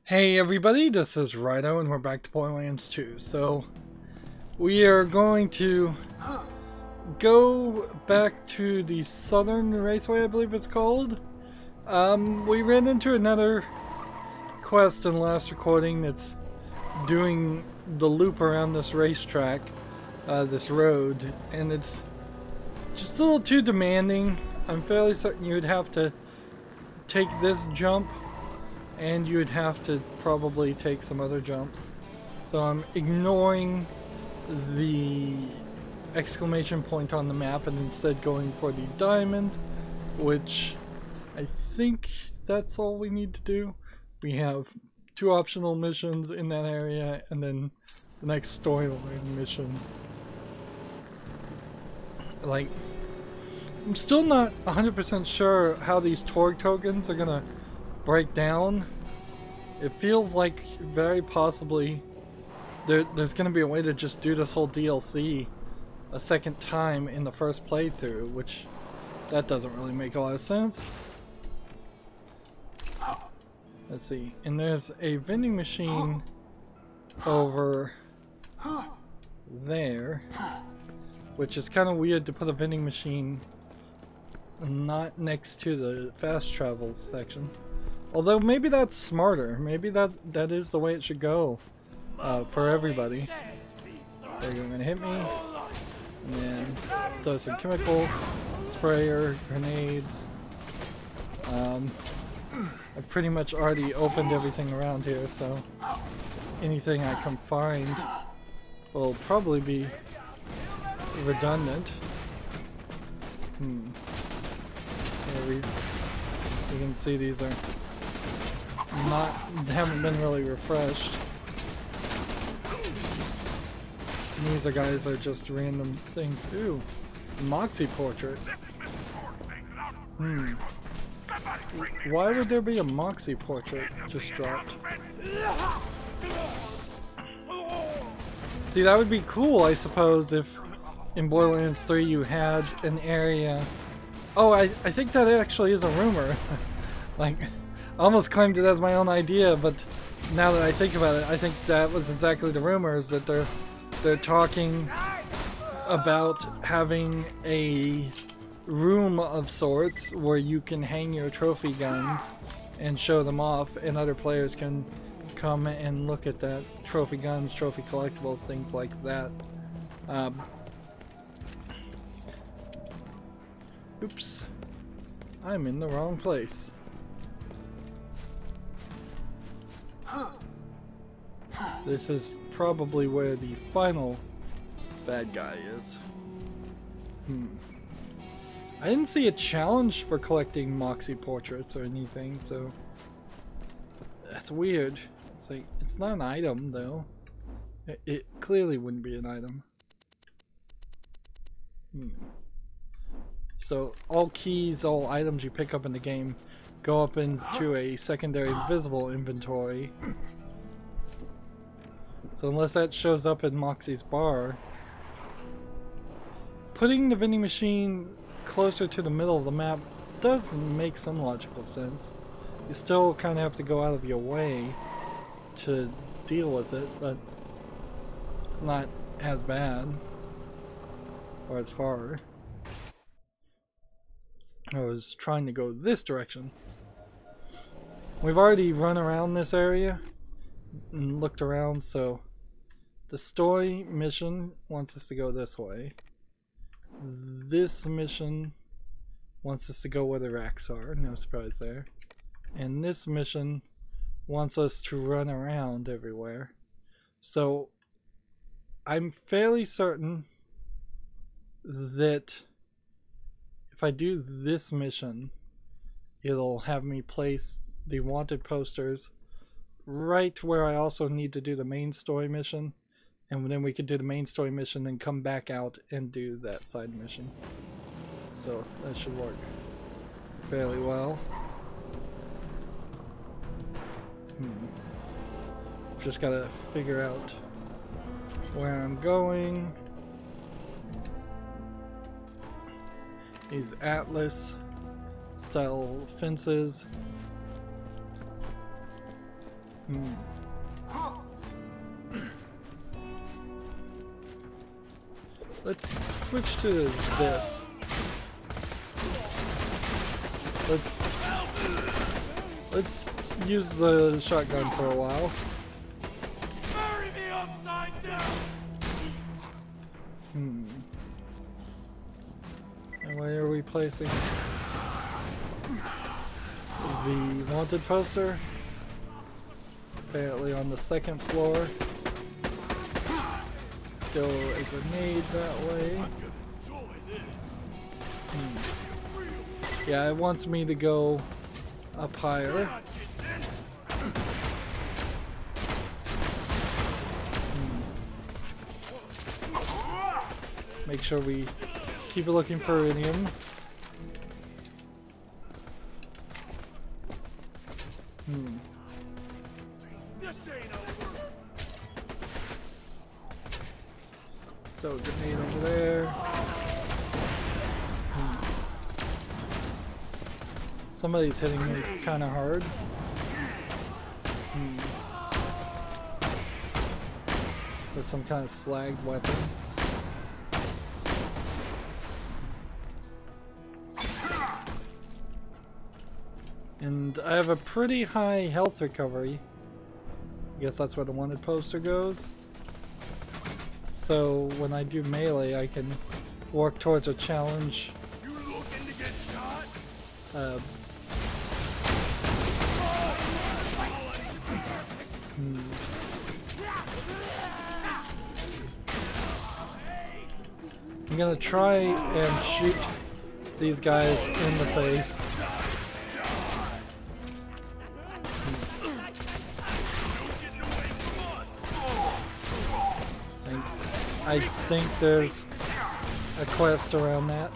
Hey everybody, this is Rydo and we're back to Borderlands 2. So, we are going to go back to the Southern Raceway, I believe it's called. We ran into another quest in the last recording that's doing the loop around this racetrack, this road, and it's just a little too demanding. I'm fairly certain you would have to take this jump and you would have to probably take some other jumps. So I'm ignoring the exclamation point on the map and instead going for the diamond, which I think that's all we need to do. We have 2 optional missions in that area and then the next storyline mission. Like, I'm still not 100% sure how these Torg tokens are gonna break down. It feels like very possibly there's going to be a way to just do this whole DLC a second time in the first playthrough, which that doesn't really make a lot of sense. Let's see, and there's a vending machine over there, which is kind of weird to put a vending machine not next to the fast travel section. Although maybe that's smarter. Maybe that is the way it should go for everybody. There you go, gonna hit me. And then throw some chemical sprayer, grenades. I've pretty much already opened everything around here, so anything I can find will probably be redundant. Here you can see these are haven't been really refreshed. And these guys are just random things. Ooh, Moxie portrait. Why would there be a Moxie portrait just dropped? See, that would be cool, I suppose, if in Borderlands 3 you had an area. Oh, I think that actually is a rumor. Like, I almost claimed it as my own idea, but now that I think about it, I think that was exactly the rumors, that they're talking about having a room of sorts where you can hang your trophy guns and show them off, and other players can come and look at that. Trophy guns, trophy collectibles, things like that. Oops. I'm in the wrong place. This is probably where the final bad guy is. I didn't see a challenge for collecting Moxie portraits or anything, so that's weird. It's like, it's not an item though. It clearly wouldn't be an item. So all keys, all items you pick up in the game go up into a secondary visible inventory. So unless that shows up in Moxie's bar, putting the vending machine closer to the middle of the map does make some logical sense. You still kind of have to go out of your way to deal with it, but it's not as bad or as far. I was trying to go this direction. We've already run around this area and looked around, so the story mission wants us to go this way. This mission wants us to go where the racks are, no surprise there. And this mission wants us to run around everywhere. So I'm fairly certain that if I do this mission, it'll have me place the wanted posters right where I also need to do the main story mission, and then we could do the main story mission and come back out and do that side mission. So that should work fairly well. Just gotta figure out where I'm going. These Atlas style fences. Hmm. Let's switch to this. Let's use the shotgun for a while. Bury me upside down. Hmm. And where are we placing the wanted poster? Apparently on the second floor. Throw a grenade that way. Yeah, it wants me to go up higher. Make sure we keep looking for iridium. This ain't over. Throw a grenade over there. Somebody's hitting me kind of hard. With some kind of slagged weapon. And I have a pretty high health recovery. I guess that's where the wanted poster goes. So when I do melee, I can work towards a challenge. You looking to get shot? I'm gonna try and shoot these guys in the face. I think there's a quest around that.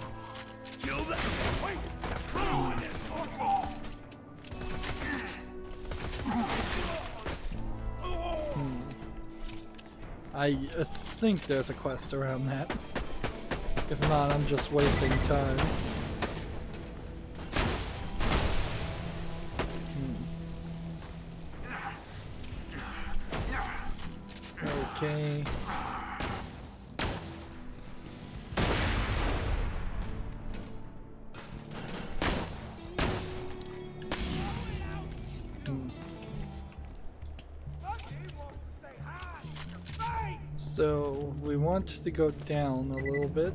I think there's a quest around that. If not, I'm just wasting time. Okay. So we want to go down a little bit.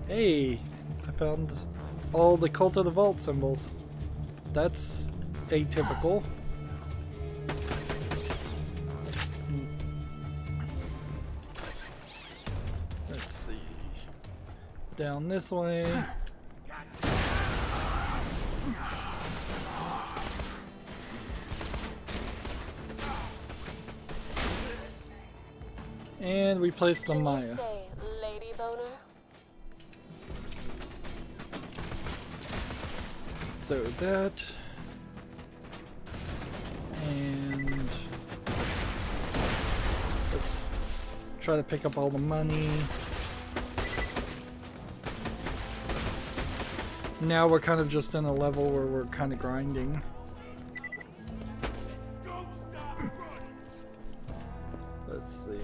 Hey, I found all the Cult of the Vault symbols. That's atypical. Let's see. Down this way. And we place the Maya. Can you say, Lady Boner? Throw that. And let's try to pick up all the money. Now we're kind of just in a level where we're kind of grinding. Let's see.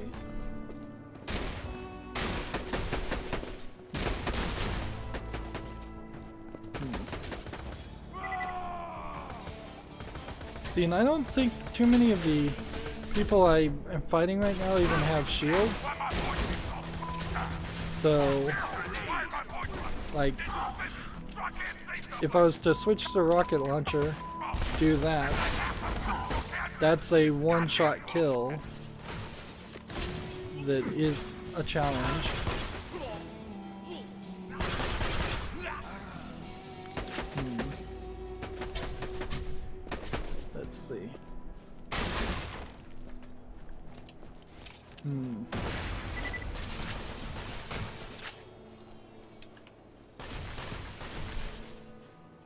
See, and I don't think too many of the people I am fighting right now even have shields. So, like, if I was to switch to rocket launcher, do that, that's a one-shot kill that is a challenge. Let's see.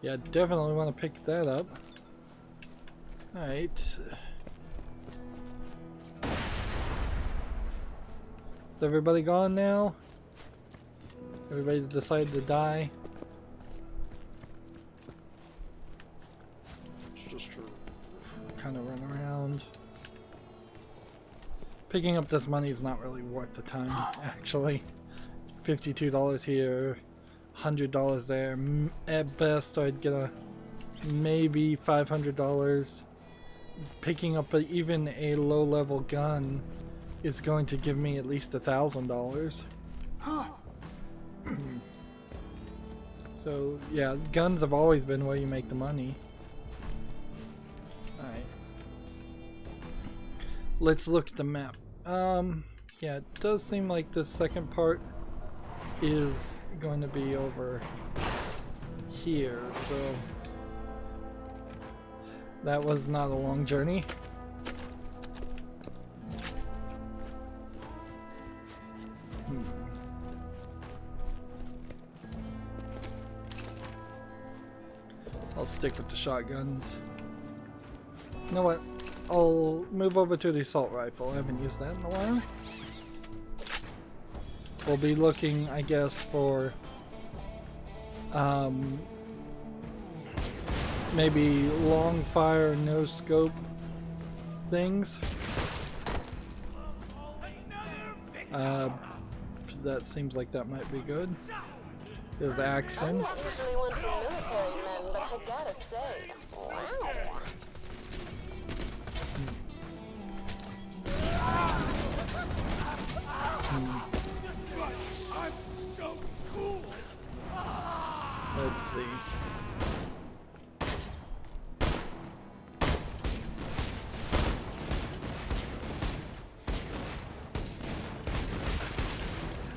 Yeah, definitely want to pick that up. Alright. Is everybody gone now? Everybody's decided to die. kind of run around. Picking up this money is not really worth the time, actually. $52 here, $100 there. At best, I'd get a maybe $500. Picking up even a low-level gun is going to give me at least $1,000. So yeah, guns have always been where you make the money. Alright. Let's look at the map. Yeah, it does seem like this second part is going to be over here, so that was not a long journey. I'll stick with the shotguns. You know what? I'll move over to the assault rifle. I haven't used that in a while. We'll be looking, I guess, for maybe long fire, no scope things. That seems like that might be good. There's Axton. I'm not usually one for military men, but I gotta say, wow. I'm so cool. Let's see.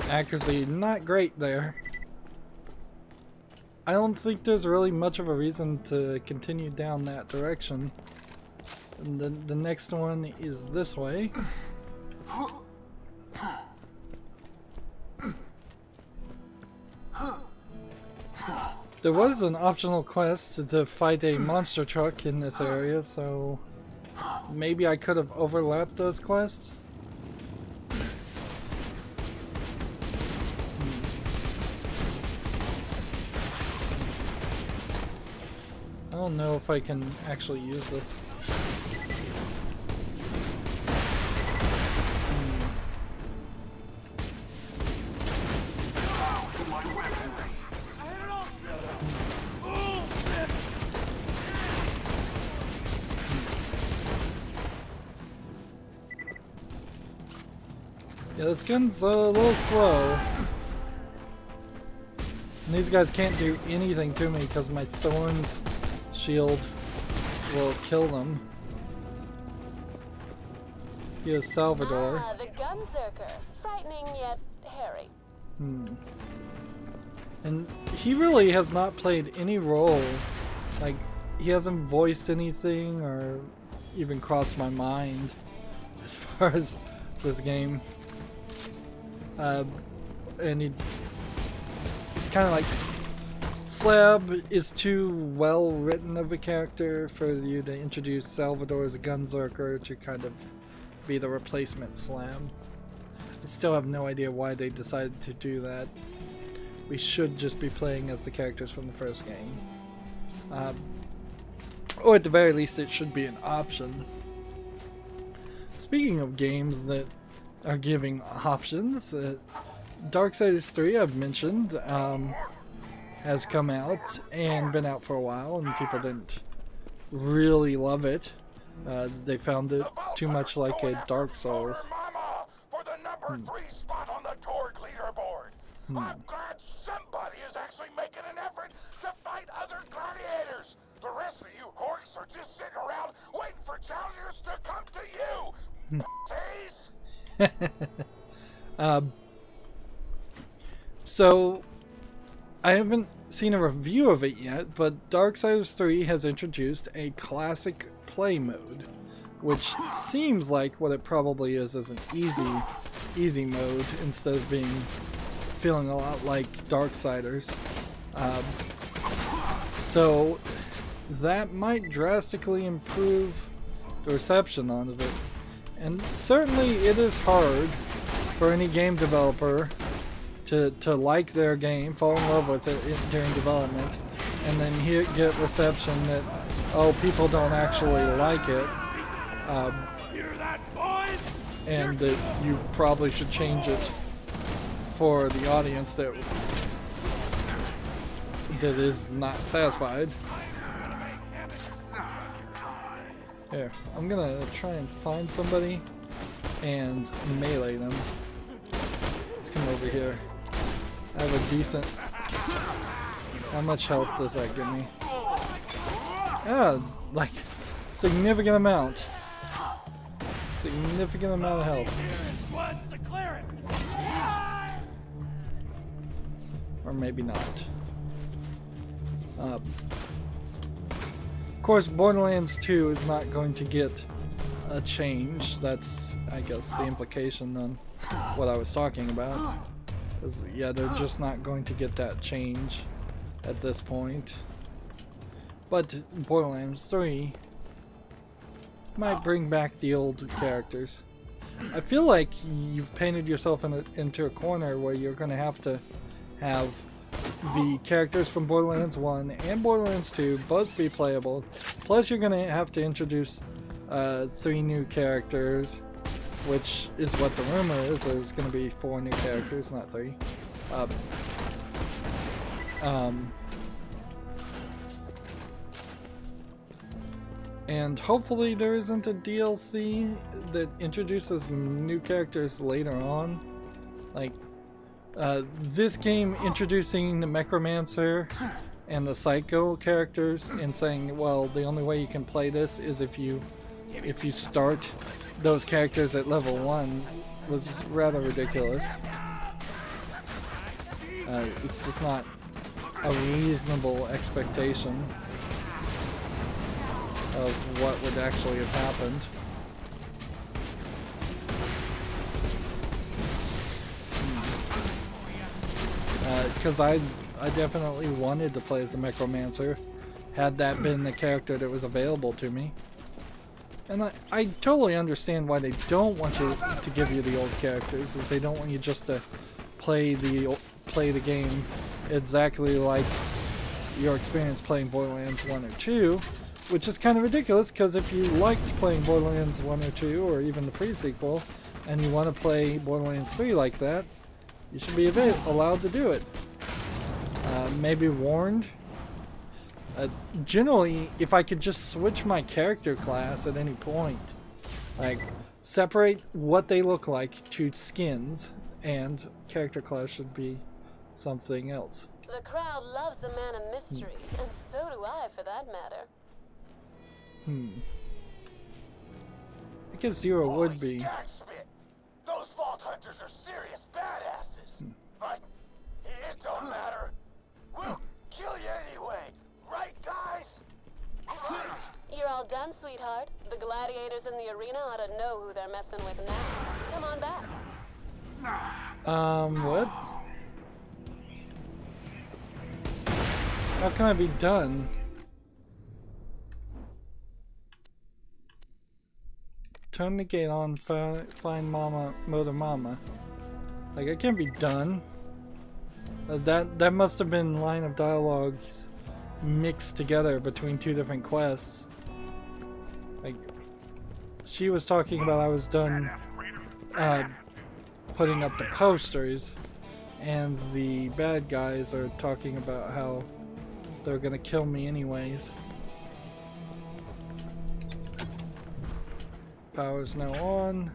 Accuracy, not great there. I don't think there's really much of a reason to continue down that direction. And then the next one is this way. There was an optional quest to fight a monster truck in this area, so maybe I could have overlapped those quests. I don't know if I can actually use this. Yeah, this gun's a little slow. And these guys can't do anything to me because my thorns shield will kill them. Here's Salvador. Ah, the Gunzerker. Frightening yet hairy. And he really has not played any role. Like, he hasn't voiced anything or even crossed my mind as far as this game. And it's kind of like Slab is too well written of a character for you to introduce Salvador as a Gunzerker to kind of be the replacement Slam. I still have no idea why they decided to do that. We should just be playing as the characters from the first game. Or at the very least it should be an option. Speaking of games that are giving options, Darksiders 3 I've mentioned has come out and been out for a while and people didn't really love it. They found it too much like a Dark Souls. For the number 3 spot on the Torg leaderboard. I'm glad somebody is actually making an effort to fight other gladiators. The rest of you horks are just sitting around waiting for challengers to come to you. Pussies. So I haven't seen a review of it yet, but Darksiders 3 has introduced a classic play mode, which seems like what it probably is as an easy mode instead of feeling a lot like Darksiders. So that might drastically improve the reception on it. And certainly it is hard for any game developer to like their game, fall in love with it during development, and then get reception that, oh, people don't actually like it, and that you probably should change it for the audience that is not satisfied. Here, I'm gonna try and find somebody and melee them. Let's come over here. I have a decent... How much health does that give me? Yeah, like, significant amount. Significant amount of health. Or maybe not. Of course, Borderlands 2 is not going to get a change. That's, I guess, the implication on what I was talking about. Yeah, they're just not going to get that change at this point. But Borderlands 3 might bring back the old characters. I feel like you've painted yourself into a corner where you're going to have the characters from Borderlands 1 and Borderlands 2 both be playable. Plus you're going to have to introduce 3 new characters, which is what the rumor is. There's going to be 4 new characters, not 3. And hopefully there isn't a DLC that introduces new characters later on. Like, this game introducing the Necromancer and the Psycho characters and saying, well, the only way you can play this is if you start those characters at level 1 was rather ridiculous. It's just not a reasonable expectation of what would actually have happened. Because I definitely wanted to play as the Necromancer, had that been the character that was available to me. And I totally understand why they don't want you to give you the old characters, is they don't want you just to play the game exactly like your experience playing Borderlands 1 or 2, which is kind of ridiculous, because if you liked playing Borderlands 1 or 2, or even the pre-sequel, and you want to play Borderlands 3 like that, you should be allowed to do it. Maybe warned. Generally, if I could just switch my character class at any point, like separate what they look like to skins, and character class should be something else. The crowd loves a man of mystery, and so do I, for that matter. I guess Zero would be. Those Vault Hunters are serious badasses. But it don't matter. We'll kill you anyway. Right, guys? Right. You're all done, sweetheart. The gladiators in the arena ought to know who they're messing with now. Come on back. What? How can I be done? Turn the gate on, find Mama, Motor Mama. Like, I can't be done. That must have been line of dialogues mixed together between 2 different quests. Like, she was talking about I was done putting up the posters, and the bad guys are talking about how they're gonna kill me anyways. Power's now on,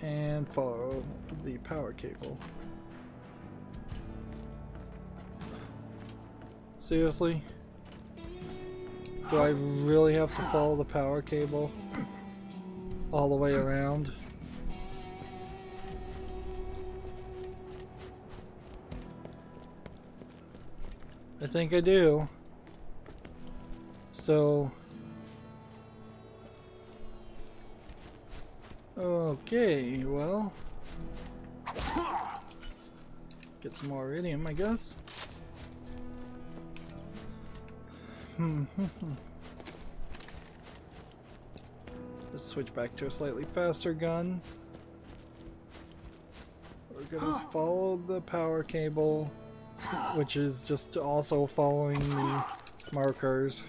and follow the power cable. Seriously? Do I really have to follow the power cable all the way around? I think I do. So... okay, well... get some more iridium, I guess. Let's switch back to a slightly faster gun. We're gonna follow the power cable, which is just also following the markers.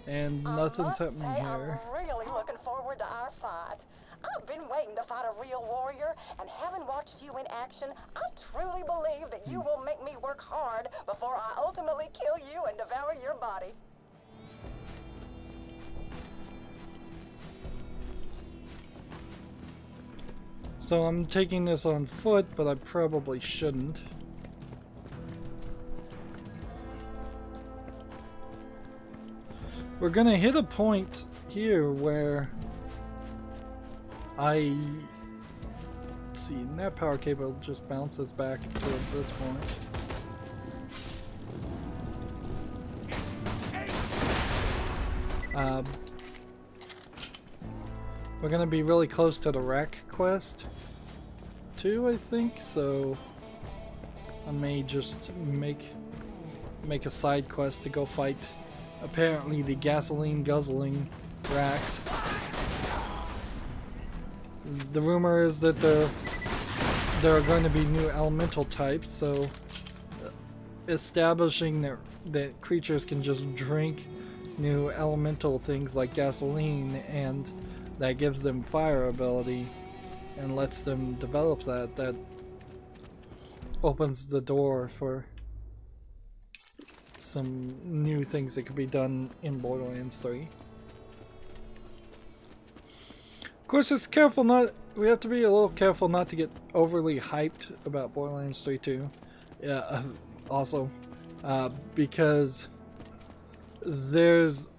And nothing's happening here. I'm really looking forward to our fight. I've been waiting to fight a real warrior, and having watched you in action, I truly believe that you will make me work hard before I ultimately kill you and devour your body. So I'm taking this on foot, but I probably shouldn't. We're gonna hit a point here where let's see, that power cable just bounces back towards this point. We're gonna be really close to the rack quest too, I think, so I may just make a side quest to go fight apparently the gasoline guzzling racks. The rumor is that there are going to be new elemental types, so establishing that creatures can just drink new elemental things like gasoline, and that gives them fire ability and lets them develop that opens the door for some new things that could be done in Borderlands 3. Of course, we have to be a little careful not to get overly hyped about Borderlands 3 too. Yeah, also, because there's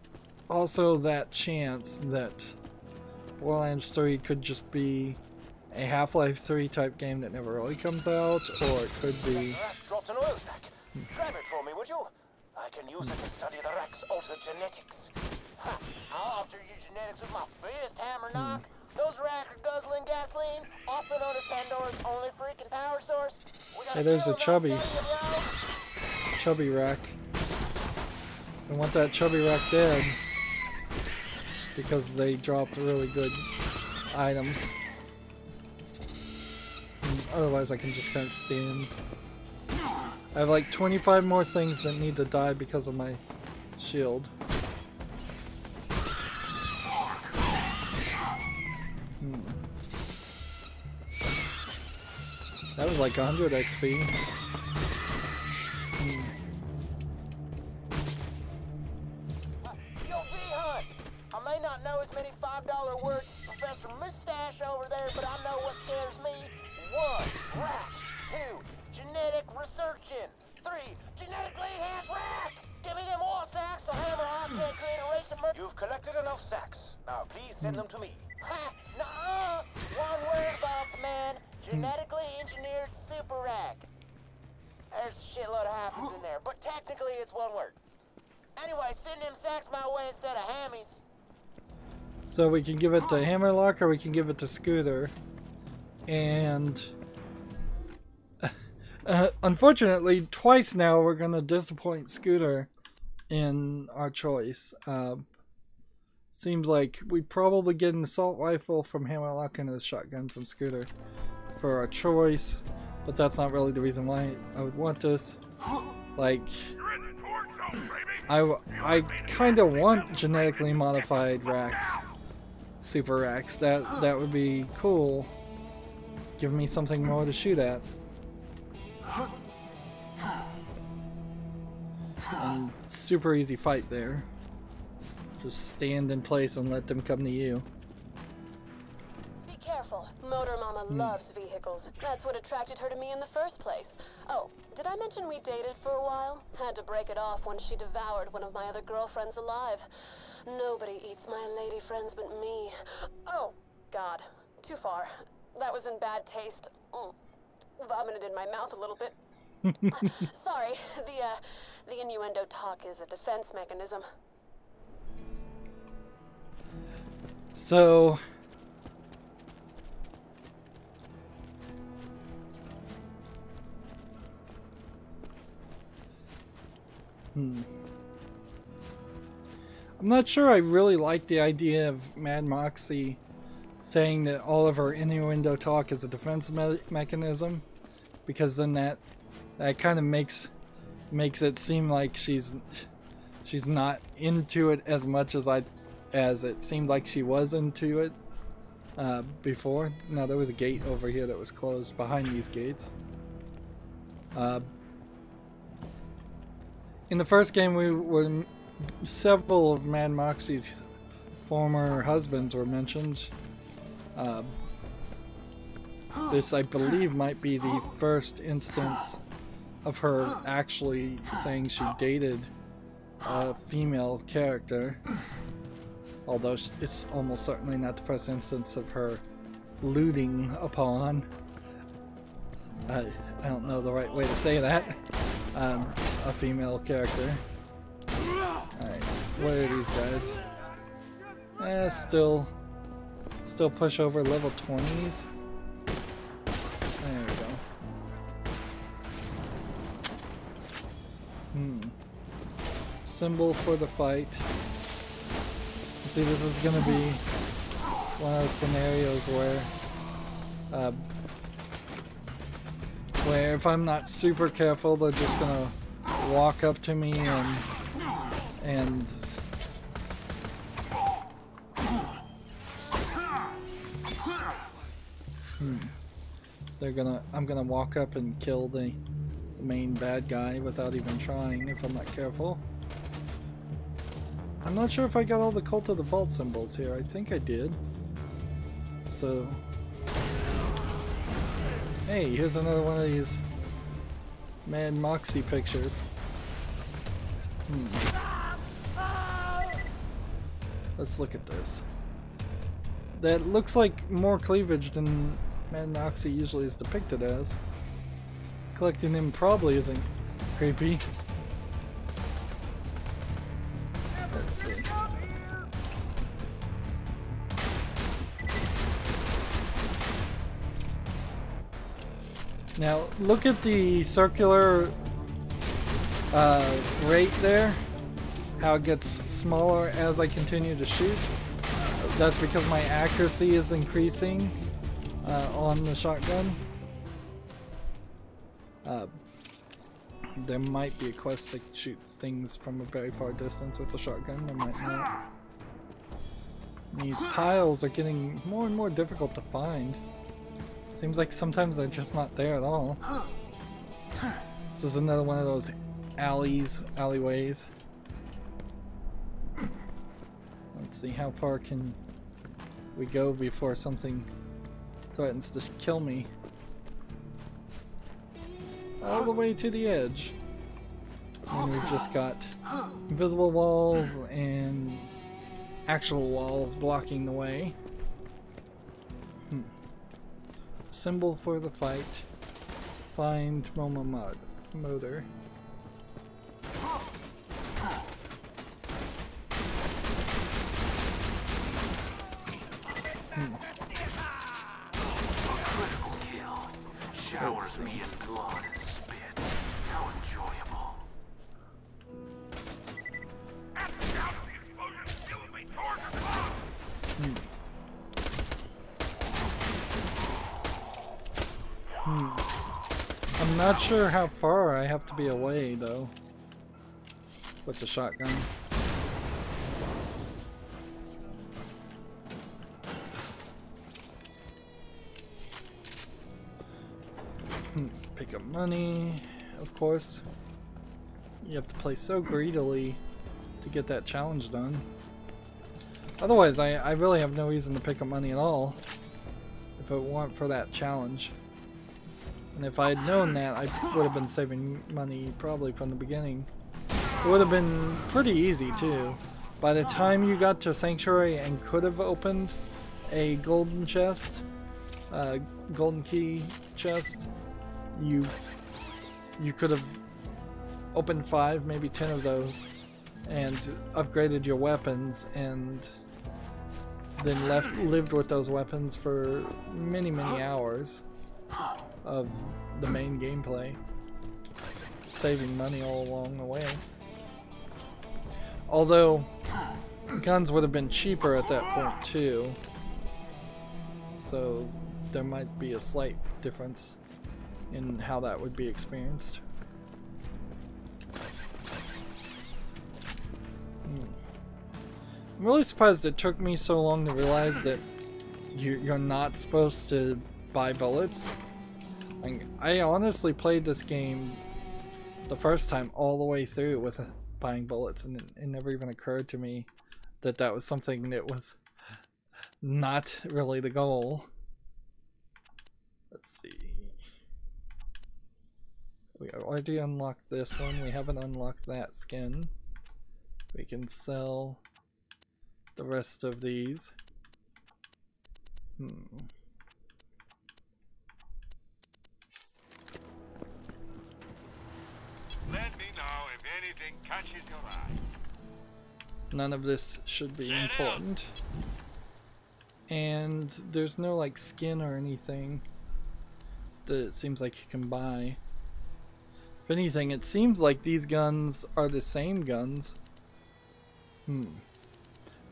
also that chance that Borderlands 3 could just be a Half-Life 3 type game that never really comes out, or it could be... Dropped an oil sack. Grab it for me, would you? I can use it to study the rack's altered genetics. Ha! I'll alter your genetics with my fist, hammer knock. Those rack are guzzling gasoline, also known as Pandora's only freaking power source. Hey, there's a chubby rack. I want that chubby rack dead because they dropped really good items. And otherwise I can just kind of stand. I have like 25 more things that need to die because of my shield. That was like 100 XP. Yo, V-Hunts! I may not know as many $5 words as Professor Mustache over there, but I know what scares me. 1. Rack. 2. Genetic researching. 3. Genetically enhanced rack! Give me them oil sacks so Hammer Hawk can't create a race of murder. You've collected enough sacks. Now please send them to me. Ha! Nuh-uh! One word, Box Man. Genetically engineered super rack. There's a shitload of happens in there, but technically it's one word. Anyway, send them sacks my way instead of hammies. So we can give it to Hammerlock or we can give it to Scooter. And unfortunately, twice now we're gonna disappoint Scooter in our choice. Seems like we probably get an assault rifle from Hammerlock and a shotgun from Scooter for our choice, but that's not really the reason why I would want this. Like, I kind of want genetically modified racks, super racks. That would be cool. Give me something more to shoot at. And super easy fight there. Just stand in place and let them come to you. Be careful. Motor Mama loves vehicles. That's what attracted her to me in the first place. Oh, did I mention we dated for a while? Had to break it off when she devoured one of my other girlfriends alive. Nobody eats my lady friends but me. Oh, God. Too far. That was in bad taste. Vomited in my mouth a little bit. Sorry, the innuendo talk is a defense mechanism. So I'm not sure I really like the idea of Mad Moxie saying that all of her innuendo talk is a defense mechanism, because then that kind of makes it seem like she's she's not into it as much as it seemed like she was into it before. No, there was a gate over here that was closed behind these gates. In the first game, several of Mad Moxie's former husbands were mentioned. This, I believe, might be the first instance of her actually saying she dated a female character. Although it's almost certainly not the first instance of her looting upon. I don't know the right way to say that. A female character. Alright, what are these guys? Still push over level 20s. There we go. Symbol for the fight. See, this is gonna be one of those scenarios where if I'm not super careful, they're just gonna walk up to me and I'm gonna walk up and kill the main bad guy without even trying if I'm not careful. I'm not sure if I got all the Cult of the Vault symbols here. I think I did. So, hey, here's another one of these Mad Moxie pictures. Let's look at this. That looks like more cleavage than Mad Moxie usually is depicted as. Collecting them probably isn't creepy. Let's see. Now look at the circular rate there, how it gets smaller as I continue to shoot. That's because my accuracy is increasing on the shotgun. There might be a quest that shoots things from a very far distance with the shotgun, there might not. These piles are getting more and more difficult to find. Seems like sometimes they're just not there at all. This is another one of those alleyways. Let's see, how far can we go before something threatens to kill me? All the way to the edge. And we've just got invisible walls and actual walls blocking the way. Symbol for the fight. Find Motor. Critical kill. Showers me in blood and spit. How enjoyable. At the sound of the explosion, killing me towards the bomb. I'm not sure how far I have to be away though with the shotgun. Pick up money, of course. You have to play so greedily to get that challenge done. Otherwise, I really have no reason to pick up money at all if it weren't for that challenge. And if I had known that, I would have been saving money probably from the beginning. It would have been pretty easy too. By the time you got to Sanctuary and could have opened a golden chest, golden key chest, you could have opened 5, maybe 10 of those and upgraded your weapons and then lived with those weapons for many hours of the main gameplay, saving money all along the way. Although guns would have been cheaper at that point too, so there might be a slight difference in how that would be experienced. I'm really surprised it took me so long to realize that you're not supposed to buy bullets. Like, I honestly played this game the first time all the way through with buying bullets, and it never even occurred to me that that was something that was not really the goal. Let's see. We already unlocked this one. We haven't unlocked that skin. We can sell the rest of these. Let me know if anything catches your eye. None of this should be important. And there's no like skin or anything that it seems like you can buy. If anything, it seems like these guns are the same guns.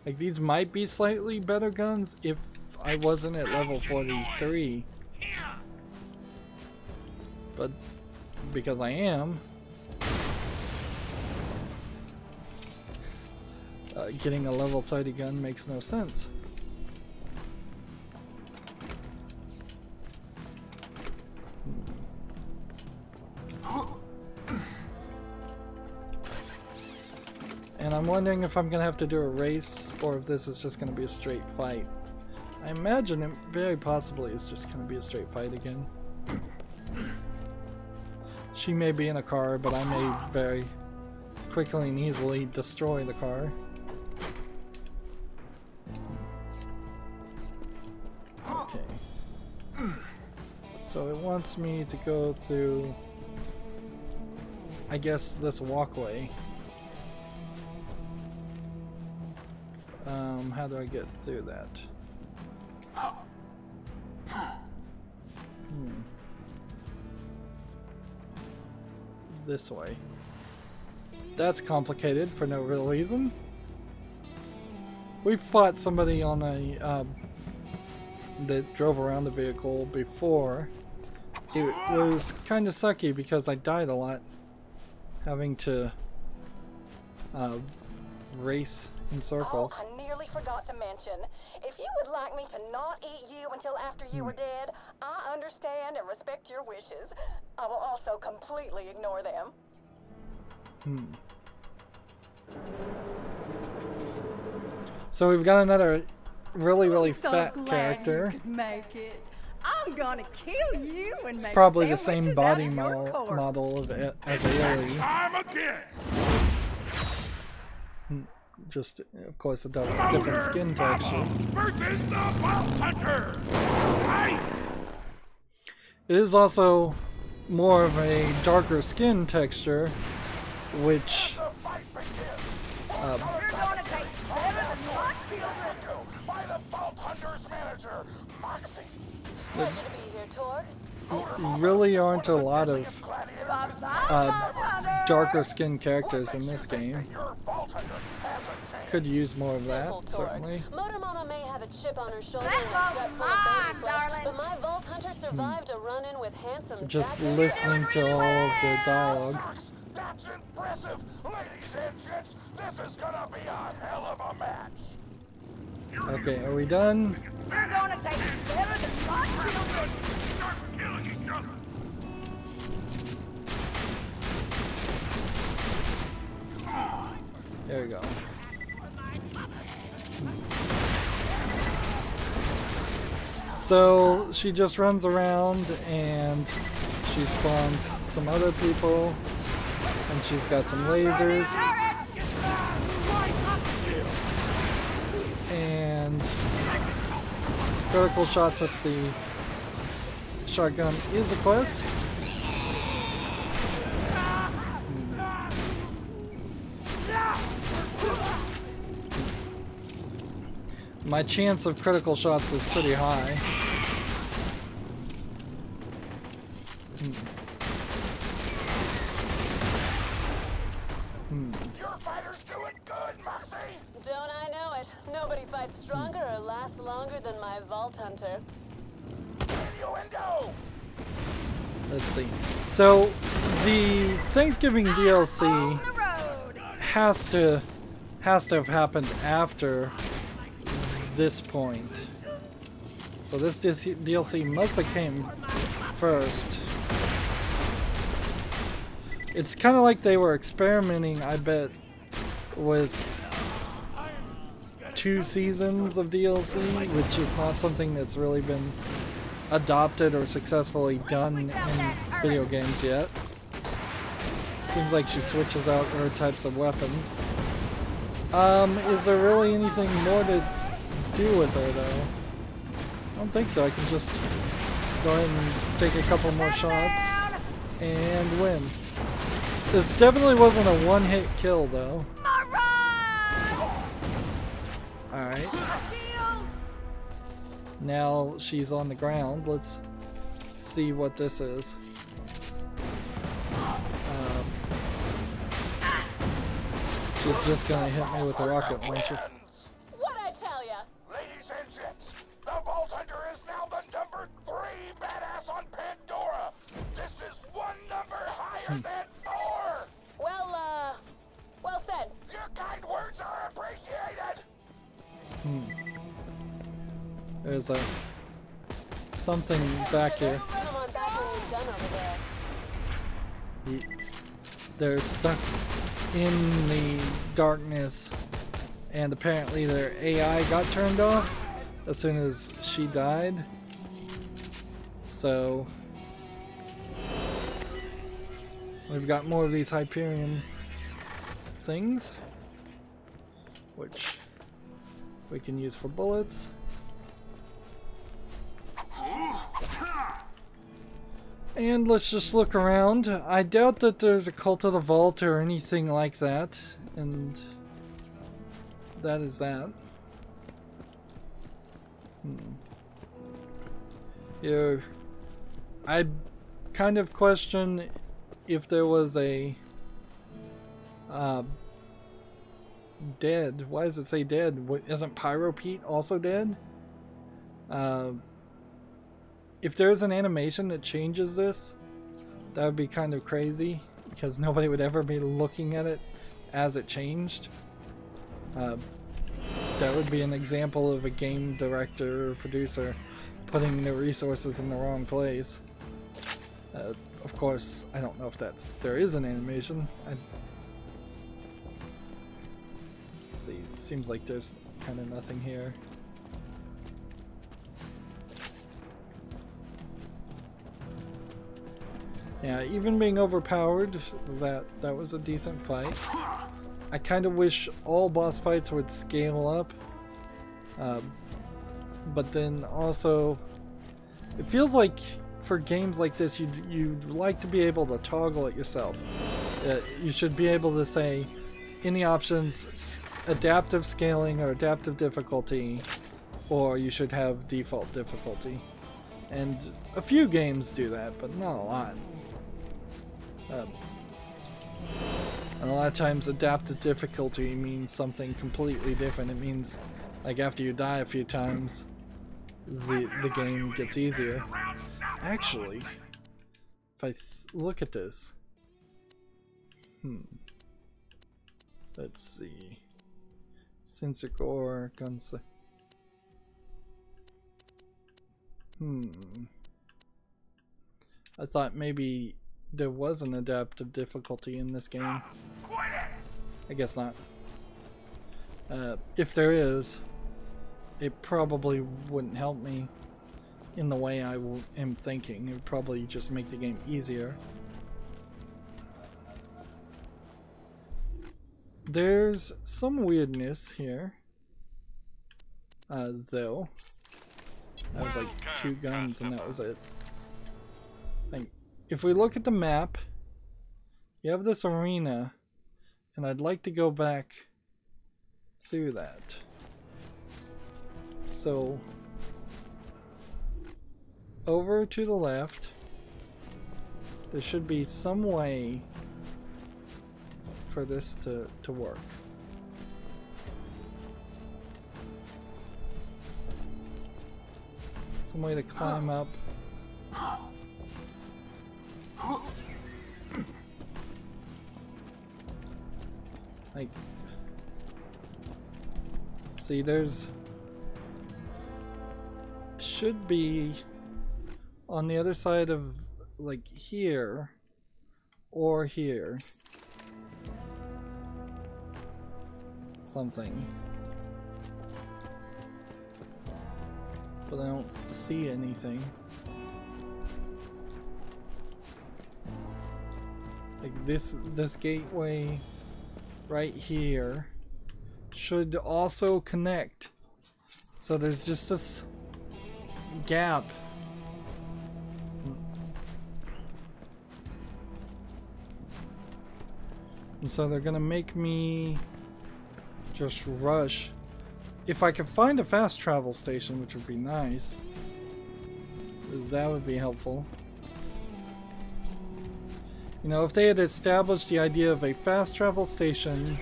Like these might be slightly better guns if I wasn't at level 43. But because I am, getting a level 30 gun makes no sense. And I'm wondering if I'm gonna have to do a race or if this is just gonna be a straight fight. I imagine it very possibly is just gonna be a straight fight again. She may be in a car, but I may very quickly and easily destroy the car. Okay. So it wants me to go through, I guess, this walkway. How do I get through that? This way. That's complicated for no real reason. We fought somebody on a that drove around the vehicle before. It was kind of sucky because I died a lot, having to race in circles. Oh, I nearly forgot to mention, if you would like me to not eat you until after you were dead, I understand and respect your wishes. I will also completely ignore them. So we've got another really fat character. You could make it. I'm gonna kill you and make Probably the same sandwiches body out of your corpse. model as a lily. Time again. Just, of course, a different skin texture. Versus the Vault Hunter. Right. It is also more of a darker skin texture, which The fight begins. You're gonna take better than what? By the Vault Hunter's manager, Moxie. Pleasure to be here, Torg. really aren't a lot of darker skinned characters in this game. Could use more of that, certainly. Motor Mama may have a chip on her shoulder and a gut full of baby flesh, but my Vault Hunter survived a run-in with handsome Just judges. listening to all of the dialogue. That's impressive! Ladies and gents, this is gonna be a hell of a match! Okay, are we done? We're gonna take it better than my children! Start killing each other! There we go. So she just runs around and she spawns some other people, and she's got some lasers, and critical shots with the shotgun is a quest. My chance of critical shots is pretty high. Your fighter's doing good, Moxie! Don't I know it? Nobody fights stronger or lasts longer than my Vault Hunter. Innuendo! Let's see. So the Thanksgiving DLC has has to have happened after this point. So this DLC must have came first. It's kind of like they were experimenting, I bet, with 2 seasons of DLC, which is not something that's really been adopted or successfully done in video games yet. Seems like she switches out her types of weapons. Is there really anything more to do with her though? I don't think so. I can just go ahead and take a couple more shots and win. This definitely wasn't a one-hit kill though. Alright. Now she's on the ground. Let's see what this is. She's just gonna hit me with a rocket launcher. What'd I tell ya? Ladies and gents, the Vault Hunter is now the number 3 badass on Pandora. This is 1 number higher than 4. Well said. Your kind words are appreciated. There's a something back here. Come on back when you're done over there. They're stuck in the darkness, and apparently their AI got turned off as soon as she died. So we've got more of these Hyperion things, which we can use for bullets. And let's just look around. I doubt that there's a Cult of the Vault or anything like that. And that is that. Here, I kind of question if there was a dead. Why does it say dead? Isn't Pyro Pete also dead? If there's an animation that changes this, that would be kind of crazy, because nobody would ever be looking at it as it changed. That would be an example of a game director or producer putting their resources in the wrong place. Of course, I don't know if there is an animation. Let's see, it seems like there's kind of nothing here. Yeah, even being overpowered, that was a decent fight. I kind of wish all boss fights would scale up, but then also, it feels like for games like this, you'd like to be able to toggle it yourself. You should be able to say, in the options, adaptive scaling or adaptive difficulty, or you should have default difficulty. And a few games do that, but not a lot. And a lot of times adaptive difficulty means something completely different. It means like after you die a few times the game gets easier. Actually, if I look at this, let's see, Gunzerker, Gunzerker. I thought maybe there was an adaptive difficulty in this game. I guess not. If there is, it probably wouldn't help me in the way I am thinking. It would probably just make the game easier. There's some weirdness here, though. That was like 2 guns and that was it. If we look at the map, you have this arena, and I'd like to go back through that. So, over to the left, there should be some way for this to work. Some way to climb up. Like, See, there's should be on the other side of like here or here something, but I don't see anything. Like this gateway right here should also connect. So there's just this gap. And so they're gonna make me just rush. If I could find a fast travel station, which would be nice, that would be helpful. You know, if they had established the idea of a fast travel station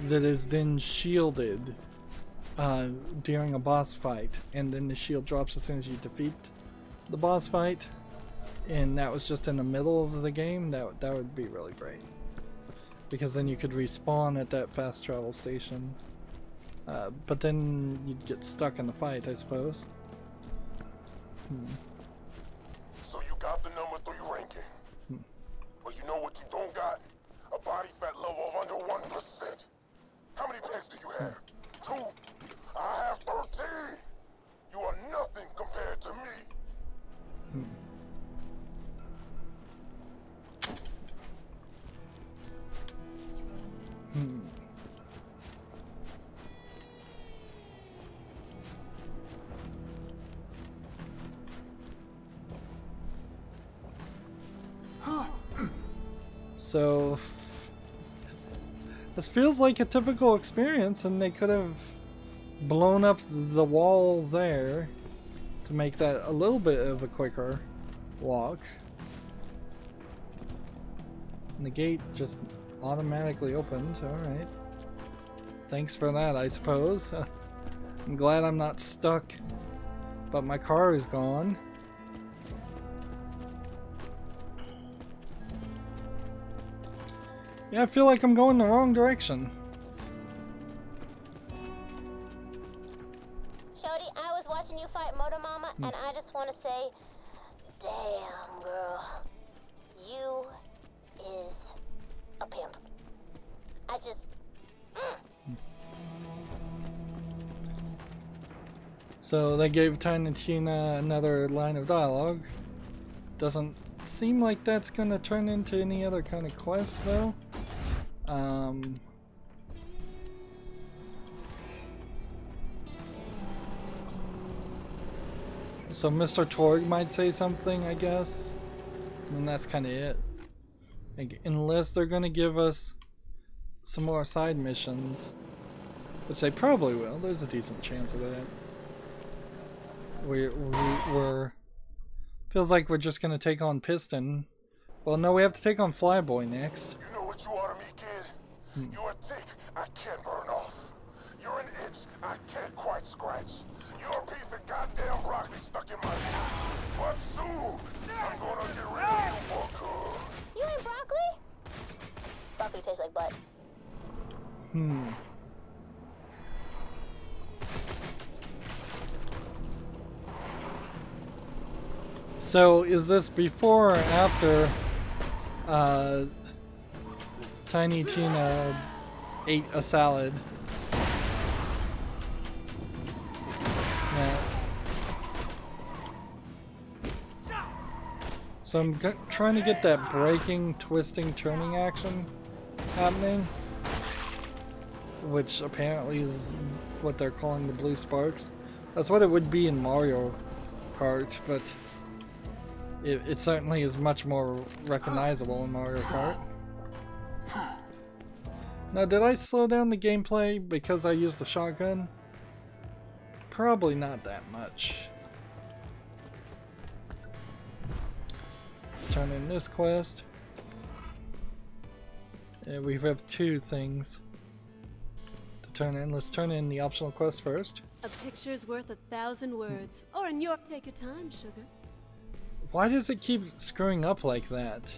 that is then shielded during a boss fight, and then the shield drops as soon as you defeat the boss fight, and that was just in the middle of the game, that would be really great. Because then you could respawn at that fast travel station. But then you'd get stuck in the fight, I suppose. So you got the number 3 ranking. But you know what you don't got? A body fat level of under 1%. How many pegs do you have? 2. I have 13. You are nothing compared to me. So this feels like a typical experience, and they could have blown up the wall there to make that a little bit of a quicker walk. And the gate just automatically opened. Alright. Thanks for that, I suppose. I'm glad I'm not stuck, but my car is gone. Yeah, I feel like I'm going the wrong direction. Shorty, I was watching you fight Motor Mama, and I just want to say, damn, girl. You is a pimp. I just... So they gave Tiny Tina another line of dialogue. Doesn't seem like that's gonna turn into any other kind of quest though. So Mr. Torg might say something, I guess, and that's kind of it. Like, unless they're gonna give us some more side missions, which they probably will. There's a decent chance of that. We're feels like we're just gonna take on Piston. Well, no, we have to take on Flyboy next. You know what you are to me, kid? You're a tick I can't burn off. You're an itch I can't quite scratch. You're a piece of goddamn broccoli stuck in my teeth. But soon, I'm gonna get rid of you for good. You ain't broccoli? Broccoli tastes like butt. So, is this before or after Tiny Tina ate a salad? Yeah. So I'm trying to get that braking, twisting, turning action happening, which apparently is what they're calling the blue sparks. That's what it would be in Mario Kart, but it certainly is much more recognizable in Mario Kart. Now, did I slow down the gameplay because I used the shotgun? Probably not that much. Let's turn in this quest. Yeah, we have 2 things to turn in. Let's turn in the optional quest first. A picture's worth 1,000 words. Or in your... Take your time, sugar. Why does it keep screwing up like that?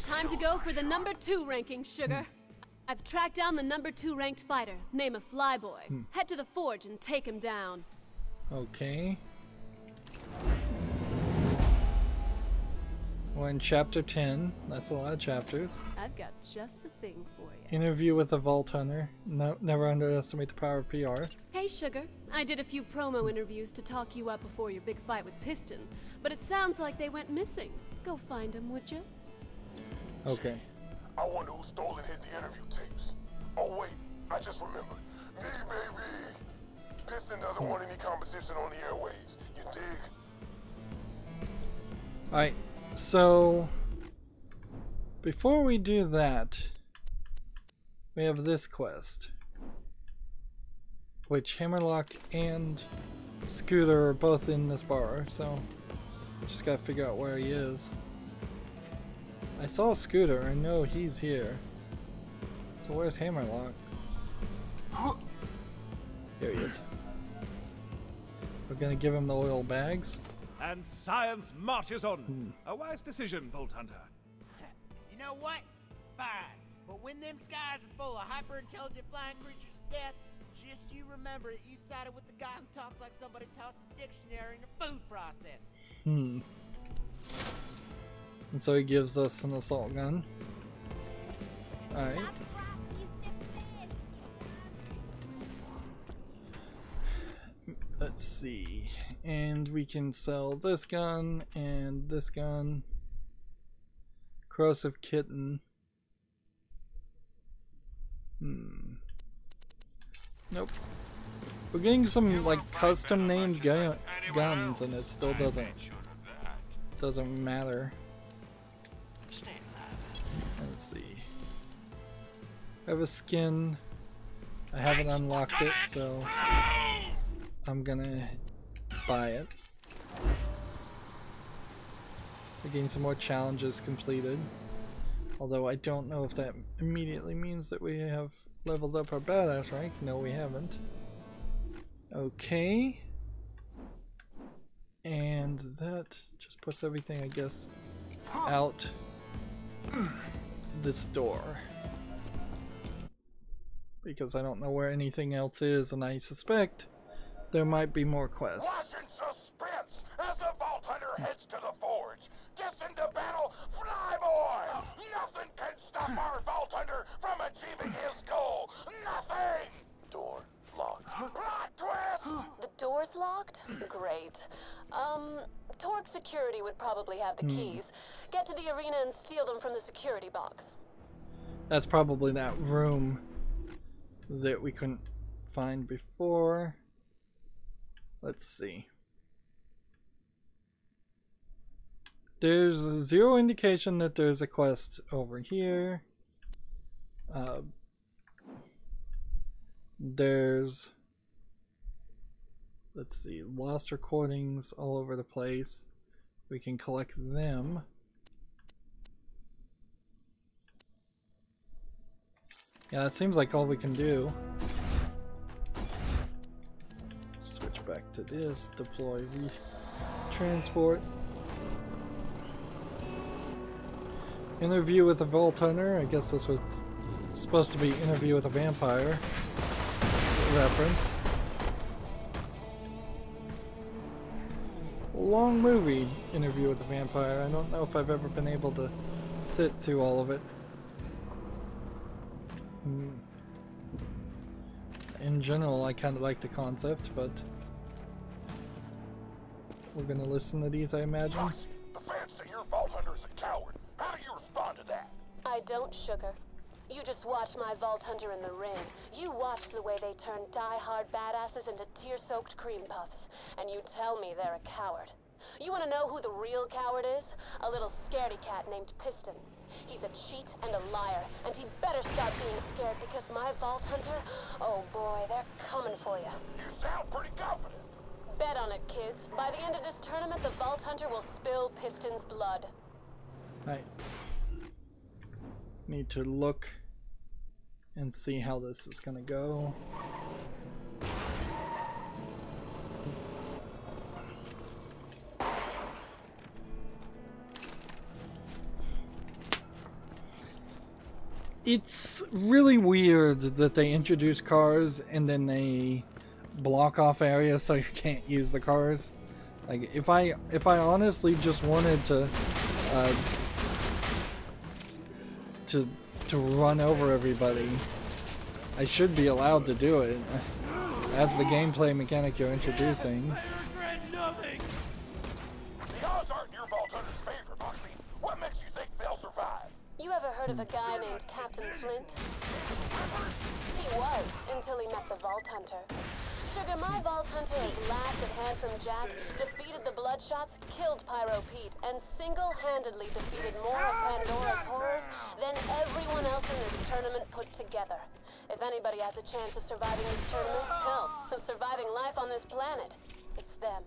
Time to go for the number 2 ranking, sugar. I've tracked down the #2 ranked fighter, name of Flyboy. Head to the forge and take him down. Okay. We're in chapter 10. That's a lot of chapters. I've got just the thing for you. Interview with the Vault Hunter. No, never underestimate the power of PR. Hey, Sugar. I did a few promo interviews to talk you up before your big fight with Piston, but it sounds like they went missing. Go find them, would you? Okay. I wonder who stole and hid the interview tapes. Oh wait, I just remembered. Me, baby. Piston doesn't want any competition on the airwaves. You dig? Alright, so before we do that, we have this quest, which Hammerlock and Scooter are both in this bar, so just gotta figure out where he is. I saw Scooter, I know he's here. So where's Hammerlock? Here he is. We're gonna give him the oil bags. And science marches on. A wise decision, Vault Hunter. You know what? Fine. But when them skies are full of hyper-intelligent flying creatures of death, just you remember that you sided with the guy who talks like somebody tossed a dictionary in a food processor. And so he gives us an assault gun. Alright. Let's see. And we can sell this gun and this gun. Corrosive Kitten. Nope. We're getting some like custom named guns and it still doesn't matter. Let's see. I have a skin. I haven't unlocked it, so I'm gonna buy it. We're getting some more challenges completed. Although I don't know if that immediately means that we have leveled up our badass rank. No, we haven't. Okay. And that just puts everything, I guess, out this door. Because I don't know where anything else is, and I suspect there might be more quests. Watch in suspense as the Vault Hunter heads to the forge. Destined to battle Flyboy! Nothing can stop our Vault Hunter from achieving his goal! Nothing! Door locked. Plot twist! The door's locked? Great. Torque Security would probably have the keys. Get to the arena and steal them from the security box. That's probably that room that we couldn't find before. Let's see. There's zero indication that there's a quest over here. There's, let's see, lost recordings all over the place. We can collect them. Yeah, it seems like all we can do. Switch back to this, deploy transport. Interview with the Vault Hunter. I guess this was supposed to be interview with a vampire reference. Long movie, Interview with a Vampire. I don't know if I've ever been able to sit through all of it. In general, I kind of like the concept, but we're gonna listen to these, I imagine. Look, the fans say your Vault Hunter's a coward. How do you respond to that? I don't, Sugar. You just watch my Vault Hunter in the ring. You watch the way they turn die-hard badasses into tear-soaked cream puffs, and you tell me they're a coward. You want to know who the real coward is? A little scaredy cat named Piston. He's a cheat and a liar, and he better stop being scared because my Vault Hunter, oh boy, they're coming for you. You sound pretty confident. Bet on it, kids. By the end of this tournament, the Vault Hunter will spill Piston's blood. I need to look and see how this is gonna go. It's really weird that they introduce cars and then they block off areas so you can't use the cars. Like if I honestly just wanted to run over everybody, I should be allowed to do it. That's the gameplay mechanic you're introducing. The odds aren't in your Vault Hunter's favor, Moxie. What makes you think they'll survive? You ever heard of a guy named Captain Flint? He was, until he met the Vault Hunter. Sugar, my Vault Hunter has laughed at Handsome Jack, defeated the Bloodshots, killed Pyro Pete, and single-handedly defeated more of Pandora's horrors than everyone else in this tournament put together. If anybody has a chance of surviving this tournament, hell, of surviving life on this planet, it's them.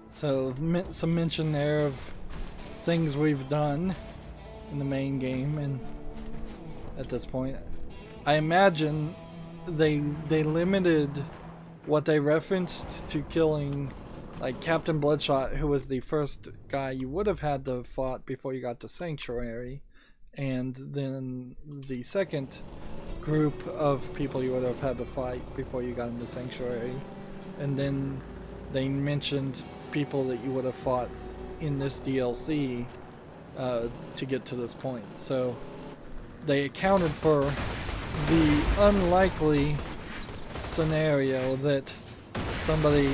So, some mention there of things we've done in the main game, and at this point I imagine they limited what they referenced to killing, like Captain Bloodshot, who was the first guy you would have had to fought before you got to Sanctuary, and then the second group of people you would have had to fight before you got into Sanctuary, and then they mentioned people that you would have fought in this DLC to get to this point. So they accounted for the unlikely scenario that somebody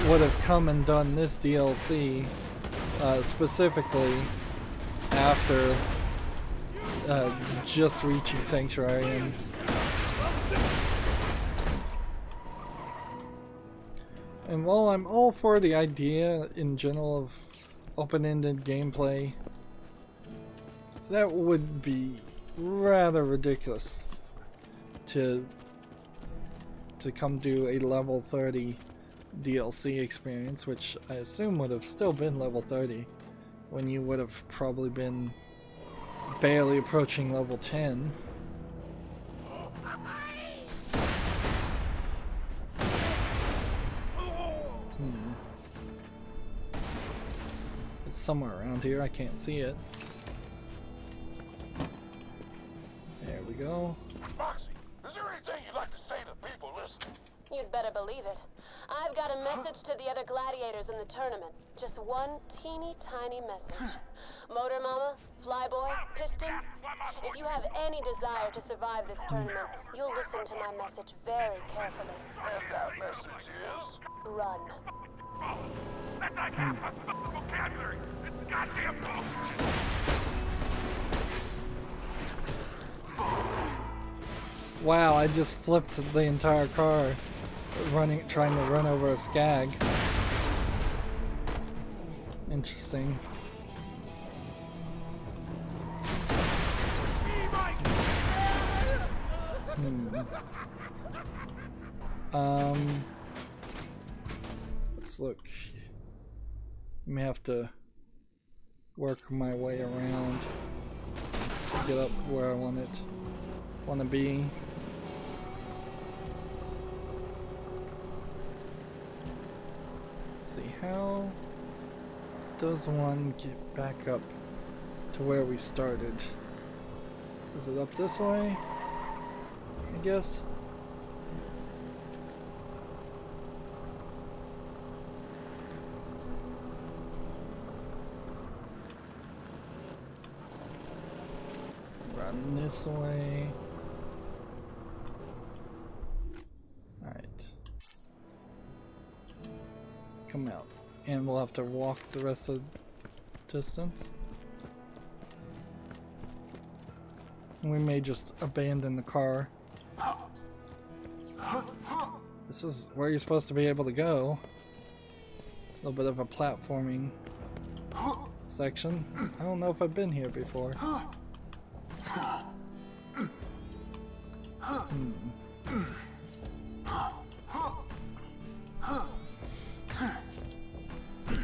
would have come and done this DLC specifically after just reaching Sanctuary. And while I'm all for the idea in general of open-ended gameplay, that would be rather ridiculous to come do a level 30 DLC experience, which I assume would have still been level 30 when you would have probably been barely approaching level 10. It's somewhere around here, I can't see it. There we go. Moxie, is there anything you'd like to say to people listening? You'd better believe it. I've got a message to the other gladiators in the tournament. Just one teeny tiny message. Motor Mama, Flyboy, Piston, if you have any desire to survive this tournament, you'll listen to my message very carefully. And that message is? Run. That's like half the vocabulary. It's goddamn bullshit. Wow, I just flipped the entire car trying to run over a skag. Interesting. Let's look. I may have to work my way around to get up where I want to be. Let's see, how does one get back up to where we started? Is it up this way? I guess. Run this way. Alright. Come out. And we'll have to walk the rest of the distance. We may just abandon the car. This is where you're supposed to be able to go. A little bit of a platforming section. I don't know if I've been here before.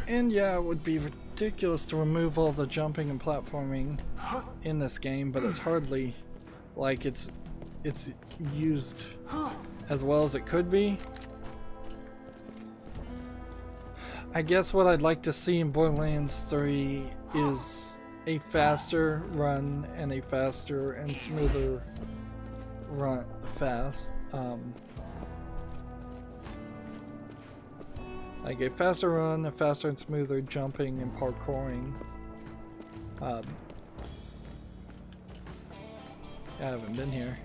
And yeah, it would be ridiculous to remove all the jumping and platforming in this game, but it's hardly like it's used as well as it could be. I guess what I'd like to see in Borderlands 3 is a faster run and a faster and smoother run fast. Like a faster run, a faster and smoother jumping and parkouring. I haven't been here.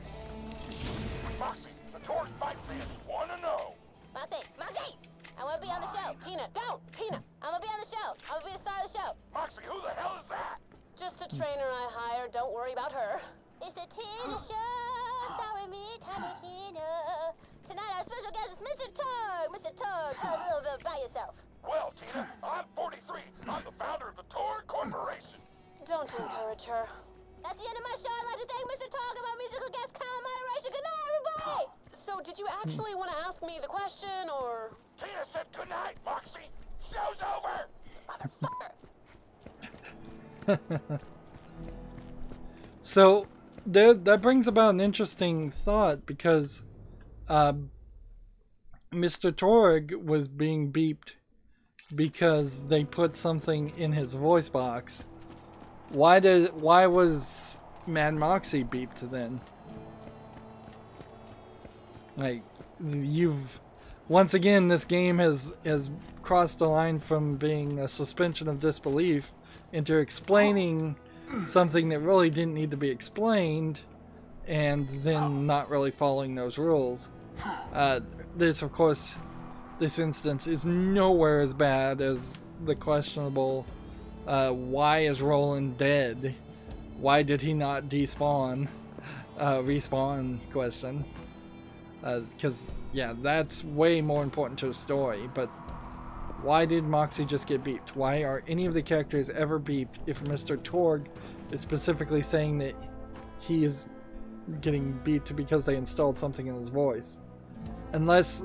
Moxie, the Torg fight fans want to know. Moxie! Moxie! I want to be on the show. Tina, don't! Tina, I'm going to be on the show. I'm going to be the star of the show. Moxie, who the hell is that? Just a trainer I hired. Don't worry about her. It's the Tina Show, starring me, Tiny Tina. Tonight our special guest is Mr. Torg. Mr. Torg, tell us a little bit about yourself. Well, Tina, I'm 43. I'm the founder of the Torg Corporation. Don't encourage her. That's the end of my show. I'd like to thank Mr. Torg and our musical guest, kind moderation. Good night, everybody. So, did you actually want to ask me the question, or? Tina said good night, Moxie. Show's over. Motherfucker. So that brings about an interesting thought, because Mr. Torg was being beeped because they put something in his voice box. Why was Mad Moxie beeped then? Like, once again, this game has crossed the line from being a suspension of disbelief into explaining something that really didn't need to be explained, and then not really following those rules. This, of course, this instance is nowhere as bad as the questionable why is Roland dead? Why did he not despawn? Respawn question. Because, yeah, that's way more important to the story, but why did Moxie just get beeped? Why are any of the characters ever beeped if Mr. Torg is specifically saying that he is getting beeped because they installed something in his voice? Unless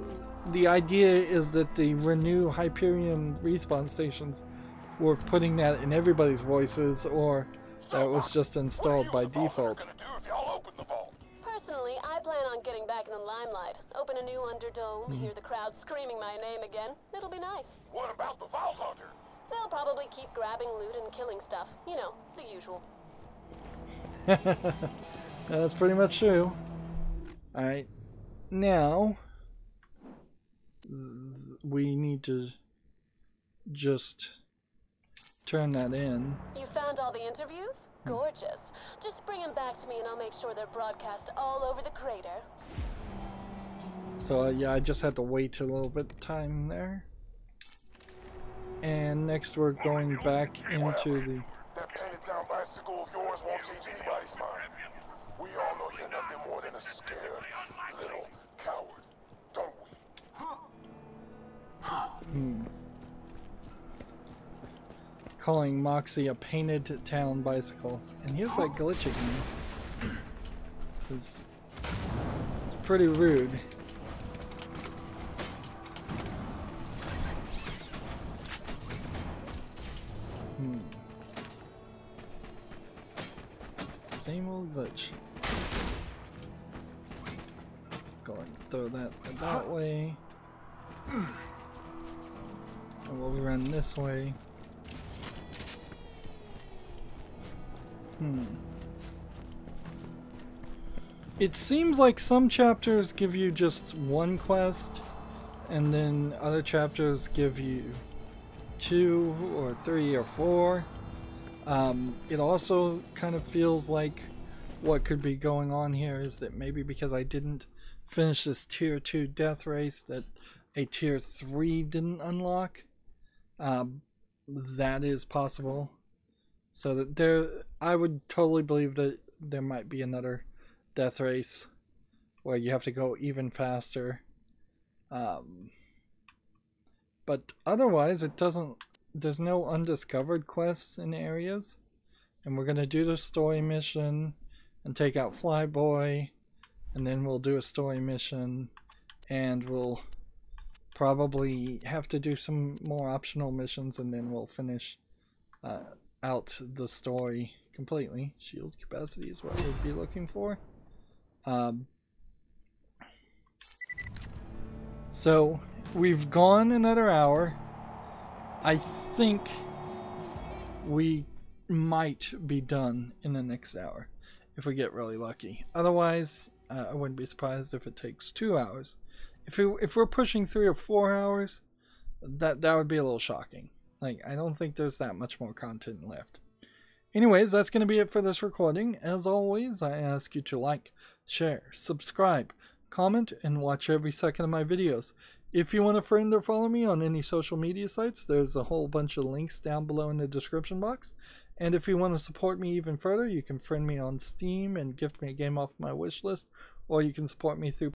the idea is that the Renew Hyperion respawn stations were putting that in everybody's voices, or that it was just installed by default. Personally, I plan on getting back in the limelight. Open a new Underdome, hear the crowd screaming my name again. It'll be nice. What about the Vault Hunter? They'll probably keep grabbing loot and killing stuff. You know, the usual. That's pretty much true. Alright, now we need to just turn that in. You found all the interviews? Gorgeous. Just bring them back to me and I'll make sure they're broadcast all over the crater. So yeah, I just had to wait a little bit of time there. And next we're going back into the... That painted town bicycle of yours won't change anybody's mind. We all know you're nothing more than a scared little coward, don't we? Calling Moxie a painted town bicycle. And here's that glitch again. It's pretty rude. Same old glitch. Go and throw that way. And we'll run this way. It seems like some chapters give you just one quest, and then other chapters give you 2 or 3 or 4. It also kind of feels like what could be going on here is that maybe because I didn't finish this tier 2 death race, that a tier 3 didn't unlock. That is possible. So that I would totally believe that there might be another death race where you have to go even faster. But otherwise, it doesn't. There's no undiscovered quests in areas, and we're gonna do the story mission and take out Flyboy, and then we'll do a story mission, and we'll probably have to do some more optional missions, and then we'll finish out the story completely. Shield capacity is what we'd be looking for. So we've gone another hour. I think we might be done in the next hour if we get really lucky. Otherwise, I wouldn't be surprised if it takes 2 hours. If we're pushing 3 or 4 hours, that would be a little shocking. Like, I don't think there's that much more content left. Anyways, that's going to be it for this recording. As always, I ask you to like, share, subscribe, comment, and watch every second of my videos. If you want to friend or follow me on any social media sites, there's a whole bunch of links down below in the description box. And if you want to support me even further, you can friend me on Steam and gift me a game off my wish list, or you can support me through